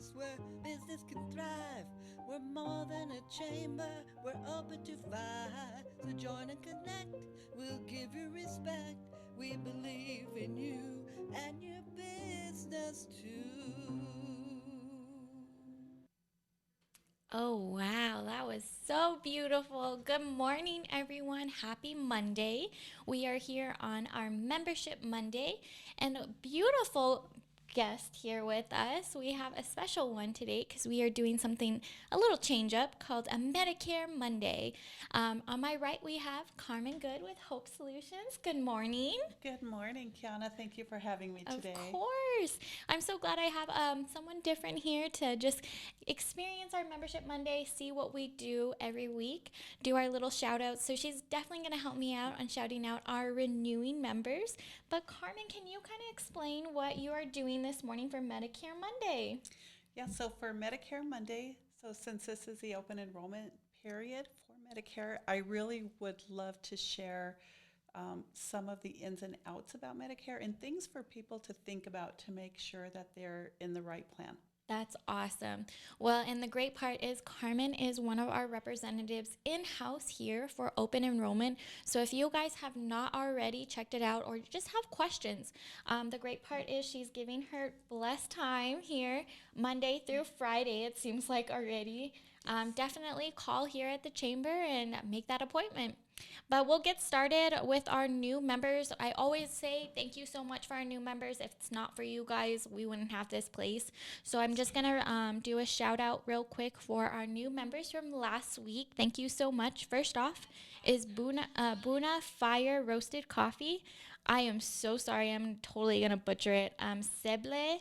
place where business can thrive. We're more than a chamber, we're open to fight. So join and connect, we'll give you respect. We believe in you and your business too. Oh, wow. That was so beautiful. Good morning, everyone. Happy Monday. We are here on our Membership Monday and a beautiful guest here with us. We have a special one today because we are doing something, a little change up called a Medicare Monday. On my right, we have Carmen Good with Hope Solutions. Good morning. Good morning, Kiana. Thank you for having me Of today. course. I'm so glad I have someone different here to just experience our Membership Monday, see what we do every week, do our little shout outs. So she's definitely going to help me out on shouting out our renewing members. But Carmen, can you kind of explain what you are doing this morning for Medicare Monday? Yeah, so for Medicare Monday, so since this is the open enrollment period for Medicare, I really would love to share some of the ins and outs about Medicare and things for people to think about to make sure that they're in the right plan. That's awesome. Well, and the great part is Carmen is one of our representatives in-house here for open enrollment. So if you guys have not already checked it out or just have questions, the great part is she's giving her blessed time here Monday through Friday, it seems like already. Definitely call here at the chamber and make that appointment. But we'll get started with our new members. I always say thank you so much for our new members. If it's not for you guys, we wouldn't have this place. So I'm just going to do a shout out real quick for our new members from last week. Thank you so much. First off is Buna Fire Roasted Coffee. I am so sorry. I'm totally going to butcher it. Seble,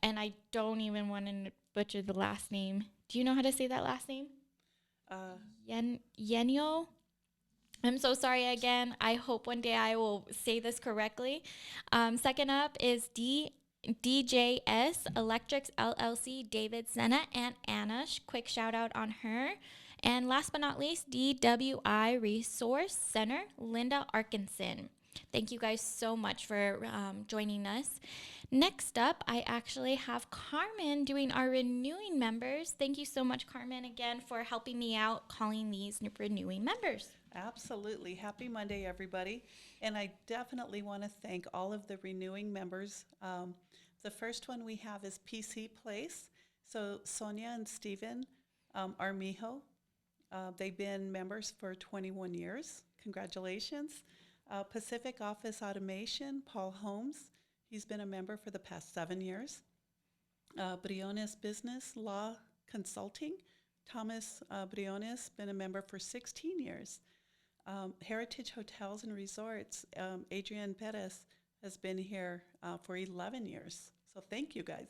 and I don't even want to butcher the last name. Do you know how to say that last name? Uh, Yenenu? I'm so sorry again. I hope one day I will say this correctly. Second up is DJS Electrics LLC, David, Sena, and Anna. Quick shout out on her. And last but not least, DWI Resource Center, Linda Atkinson. Thank you guys so much for joining us. Next up, I actually have Carmen doing our renewing members. Thank you so much, Carmen, again for helping me out calling these renewing members. Absolutely. Happy Monday, everybody. And I definitely want to thank all of the renewing members. The first one we have is PC Place. So Sonia and Stephen Armijo, they've been members for 21 years. Congratulations. Pacific Office Automation, Paul Holmes. He's been a member for the past 7 years. Briones Business Law Consulting, Thomas Briones, been a member for 16 years. Heritage Hotels and Resorts, Adrian Perez has been here for 11 years. So thank you guys.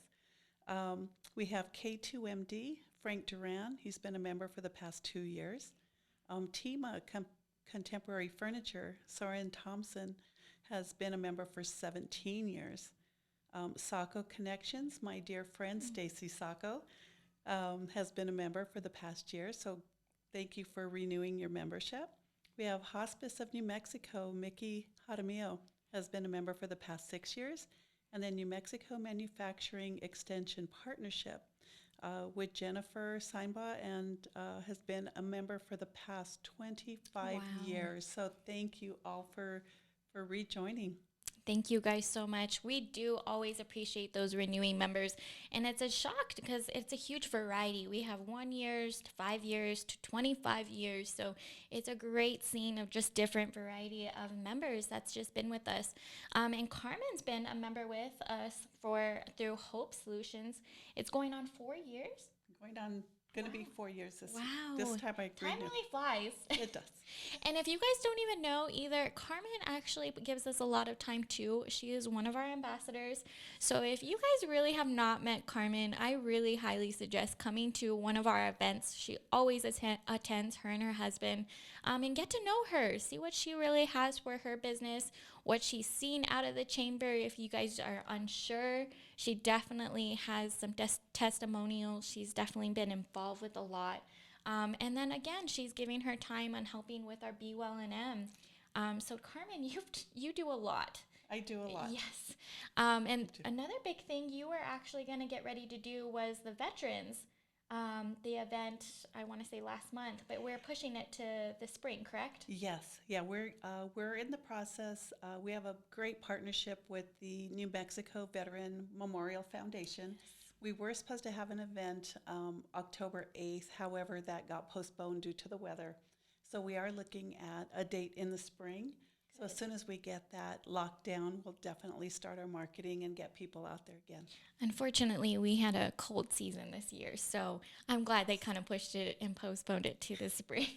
We have K2MD, Frank Duran. He's been a member for the past 2 years. Tema Contemporary Furniture, Soren Thomsen has been a member for 17 years. Sacco Connections, my dear friend Stacy Sacco, has been a member for the past year. So thank you for renewing your membership. We have Hospice of New Mexico, Mickey Jaramillo has been a member for the past 6 years. And then New Mexico Manufacturing Extension Partnership with Jennifer Sinsabaugh and has been a member for the past 25 years. So thank you all for rejoining. Thank you guys so much. We do always appreciate those renewing members. And it's a shock because it's a huge variety. We have 1 years to 5 years to 25 years. So it's a great scene of just different variety of members that's just been with us. And Carmen's been a member with us through Hope Solutions. It's going on 4 years. Going to be 4 years this Wow. time. I agree. Time really flies. It does. And if you guys don't even know either, Carmen actually gives us a lot of time too. She is one of our ambassadors. So if you guys really have not met Carmen, I really highly suggest coming to one of our events. She always attends, her and her husband, and get to know her. See what she really has for her business, what she's seen out of the chamber. If you guys are unsure, she definitely has some testimonials. She's definitely been involved with a lot. And then again, she's giving her time on helping with our BeWellNM. So Carmen, you do a lot. I do a lot. Yes. And another big thing you were actually going to get ready to do was the veterans. The event, I want to say last month, but we're pushing it to the spring, correct? Yes, yeah, we're in the process. We have a great partnership with the New Mexico Veteran Memorial Foundation. We were supposed to have an event October 8th, however, that got postponed due to the weather. So we are looking at a date in the spring. So as soon as we get that locked down, we'll definitely start our marketing and get people out there again. Unfortunately, we had a cold season this year, so I'm glad they kind of pushed it and postponed it to the spring.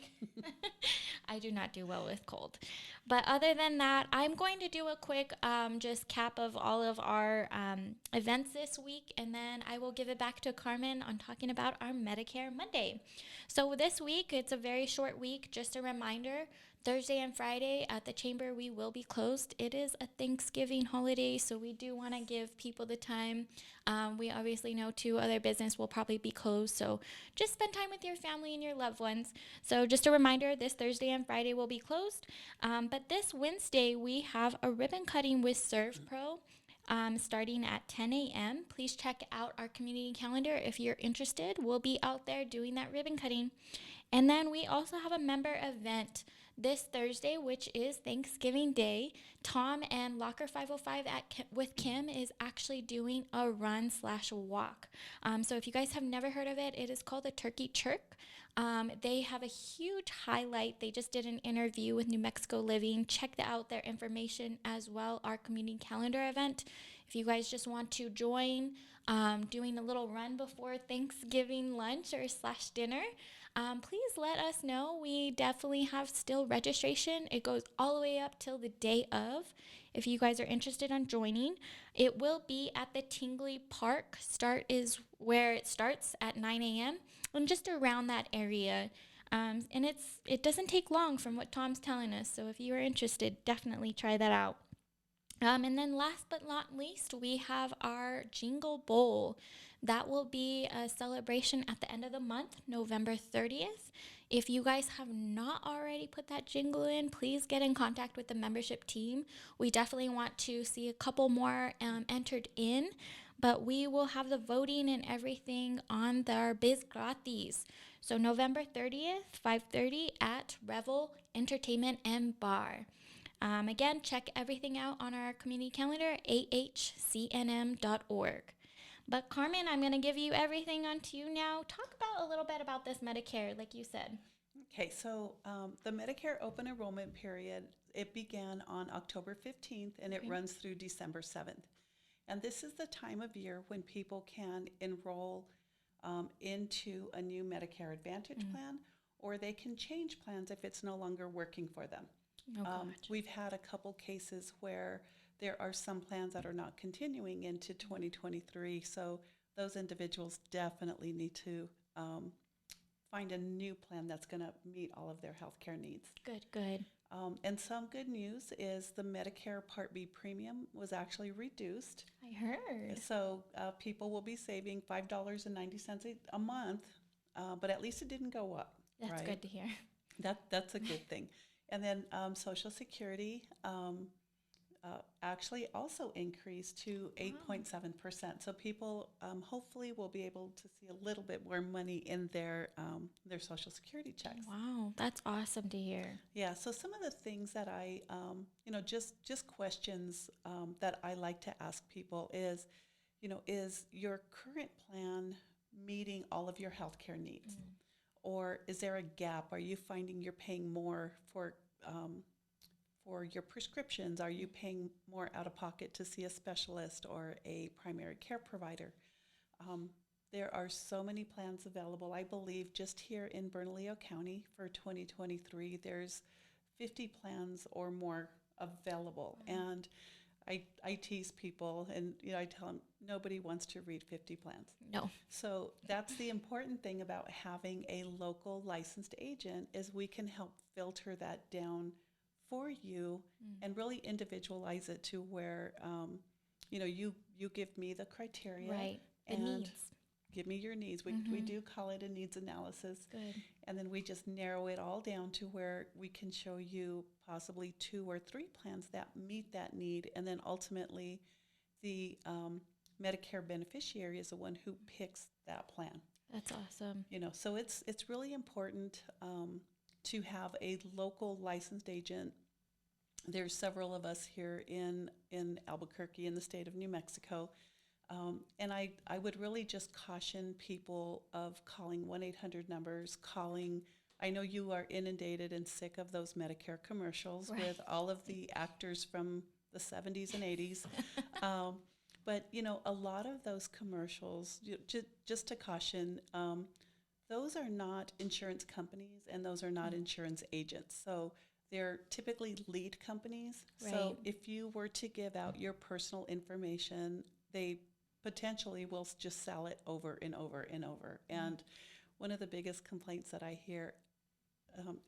I do not do well with cold. But other than that, I'm going to do a quick just cap of all of our events this week, and then I will give it back to Carmen on talking about our Medicare Monday. So this week, it's a very short week. Just a reminder, Thursday and Friday at the chamber, we will be closed. It is a Thanksgiving holiday, so we do want to give people the time. We obviously know too, other business will probably be closed, so just spend time with your family and your loved ones. So just a reminder, this Thursday and Friday will be closed. But this Wednesday, we have a ribbon cutting with Serve Pro. Starting at 10 a.m. Please check out our community calendar if you're interested. We'll be out there doing that ribbon cutting. And then we also have a member event this Thursday, which is Thanksgiving Day. Tom and Locker 505 with Kim is actually doing a run/walk. So if you guys have never heard of it, it is called the Turkey Chirk. They have a huge highlight. They just did an interview with New Mexico Living. Check out their information as well, our community calendar event. If you guys just want to join, doing a little run before Thanksgiving lunch or /dinner, please let us know. We definitely have still registration. It goes all the way up till the day of. If you guys are interested in joining, it will be at the Tingley Park. Start is where it starts at 9 a.m. and just around that area. And it doesn't take long from what Tom's telling us. So if you are interested, definitely try that out. And then last but not least, we have our Jingle Bowl. That will be a celebration at the end of the month, November 30th. If you guys have not already put that jingle in, please get in contact with the membership team. We definitely want to see a couple more entered in, but we will have the voting and everything on our Biz Gratis. So November 30th, 5:30 at Revel Entertainment and Bar. Again, check everything out on our community calendar, ahcnm.org. But Carmen, I'm going to give you everything onto you now. Talk about a little bit about this Medicare, like you said. Okay, so the Medicare open enrollment period, it began on October 15th and it runs through December 7th. And this is the time of year when people can enroll into a new Medicare Advantage plan, or they can change plans if it's no longer working for them. We've had a couple cases where there are some plans that are not continuing into 2023, so those individuals definitely need to find a new plan that's going to meet all of their health care needs. Good. And some good news is the Medicare Part B premium was actually reduced. I heard. So people will be saving $5.90 a month, but at least it didn't go up. That's good to hear. That's a good thing. And then Social Security actually also increased to 8.7%. So people hopefully will be able to see a little bit more money in their Social Security checks. Wow, that's awesome to hear. Yeah. So some of the things that I, just questions that I like to ask people is, is your current plan meeting all of your healthcare needs? Or is there a gap? Are you finding you're paying more for your prescriptions? Are you paying more out of pocket to see a specialist or a primary care provider? There are so many plans available. I believe just here in Bernalillo County for 2023, there's 50 plans or more available. And I tease people and I tell them nobody wants to read 50 plans. No. So that's the important thing about having a local licensed agent is we can help filter that down for you and really individualize it to where you give me the criteria, right? The and needs. Give me your needs. We do call it a needs analysis. Good. And then we just narrow it all down to where we can show you possibly 2 or 3 plans that meet that need, and then ultimately the Medicare beneficiary is the one who picks that plan. That's awesome. So it's really important to have a local licensed agent. There's several of us here in Albuquerque in the state of New Mexico. And I would really just caution people of calling 1-800 numbers, I know you are inundated and sick of those Medicare commercials with all of the actors from the 70s and 80s. But, a lot of those commercials, just to caution, those are not insurance companies and those are not insurance agents. So they're typically lead companies. Right. So if you were to give out your personal information, they potentially will just sell it over and over and over. And one of the biggest complaints that I hear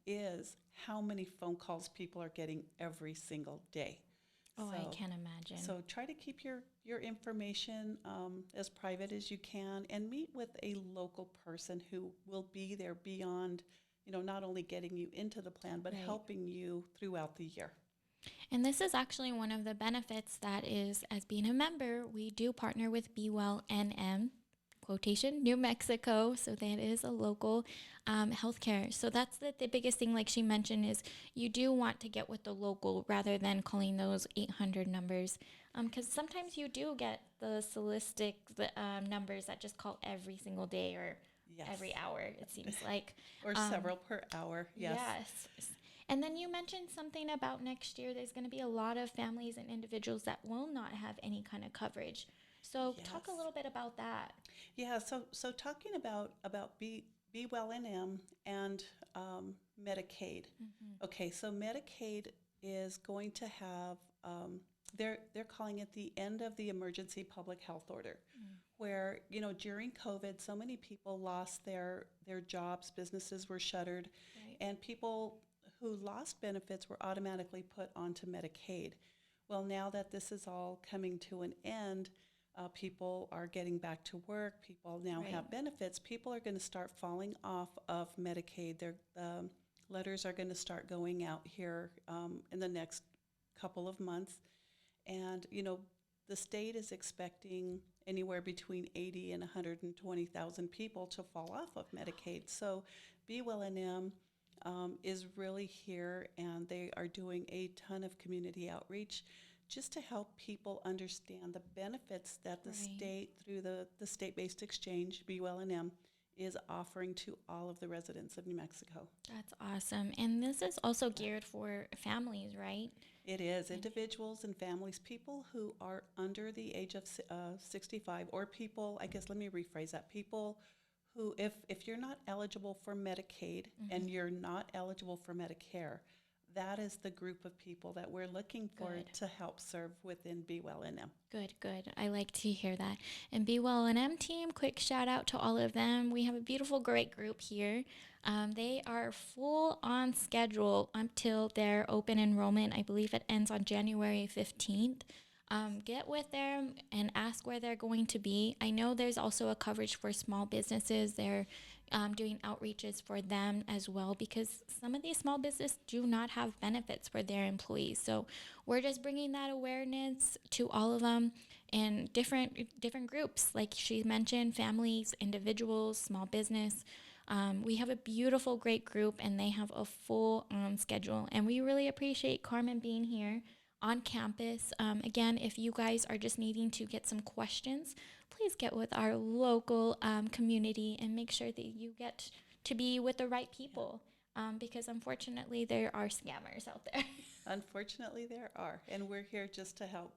is how many phone calls people are getting every single day. Oh, I can't imagine. So try to keep your information as private as you can, and meet with a local person who will be there beyond, not only getting you into the plan, but helping you throughout the year. And this is actually one of the benefits that is, as being a member, we do partner with BeWellNM, quotation, New Mexico. So that is a local healthcare. So that's the biggest thing, like she mentioned, is you do want to get with the local rather than calling those 800 numbers. Because sometimes you do get the solistic numbers that just call every single day or every hour, it seems like. Or several per hour, yes. Yes. And then you mentioned something about next year. There's going to be a lot of families and individuals that will not have any kind of coverage. So talk a little bit about that. Yeah, so talking about BeWellNM and Medicaid. Okay, so Medicaid is going to have, they're calling it the end of the emergency public health order, where, during COVID, so many people lost their jobs, businesses were shuttered, and people who lost benefits were automatically put onto Medicaid. Well, now that this is all coming to an end, people are getting back to work. People now have benefits. People are going to start falling off of Medicaid. Their letters are going to start going out here in the next couple of months. And, the state is expecting anywhere between 80 and 120,000 people to fall off of Medicaid. So BeWellNM is really here, and they are doing a ton of community outreach just to help people understand the benefits that the state, through the state-based exchange, BeWellNM, is offering to all of the residents of New Mexico. That's awesome. And this is also geared for families, right? It is. Individuals and families, people who are under the age of 65, or people, I guess let me rephrase that, people who, if you're not eligible for Medicaid and you're not eligible for Medicare, that is the group of people that we're looking for to help serve within BeWellNM. Good. I like to hear that. And BeWellNM team, quick shout out to all of them. We have a beautiful, great group here. They are full on schedule until their open enrollment. I believe it ends on January 15th. Get with them and ask where they're going to be. I know there's also a coverage for small businesses. They're doing outreaches for them as well, because some of these small businesses do not have benefits for their employees. So we're just bringing that awareness to all of them and different groups. Like she mentioned, families, individuals, small business. We have a beautiful, great group, and they have a full schedule. And we really appreciate Carmen being here on campus. Again, if you guys are just needing to get some questions, please get with our local community and make sure that you get to be with the right people, because unfortunately there are scammers out there. Unfortunately there are, and we're here just to help,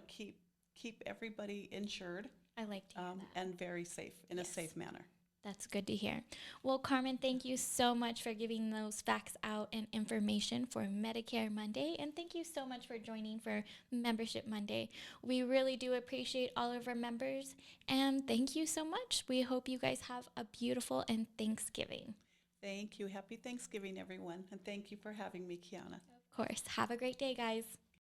keep everybody insured. I like to hear that. And very safe, in a safe manner. That's good to hear. Well, Carmen, thank you so much for giving those facts out and information for Medicare Monday. And thank you so much for joining for Membership Monday. We really do appreciate all of our members. And thank you so much. We hope you guys have a beautiful and Thanksgiving. Thank you. Happy Thanksgiving, everyone. And thank you for having me, Kiana. Of course. Have a great day, guys.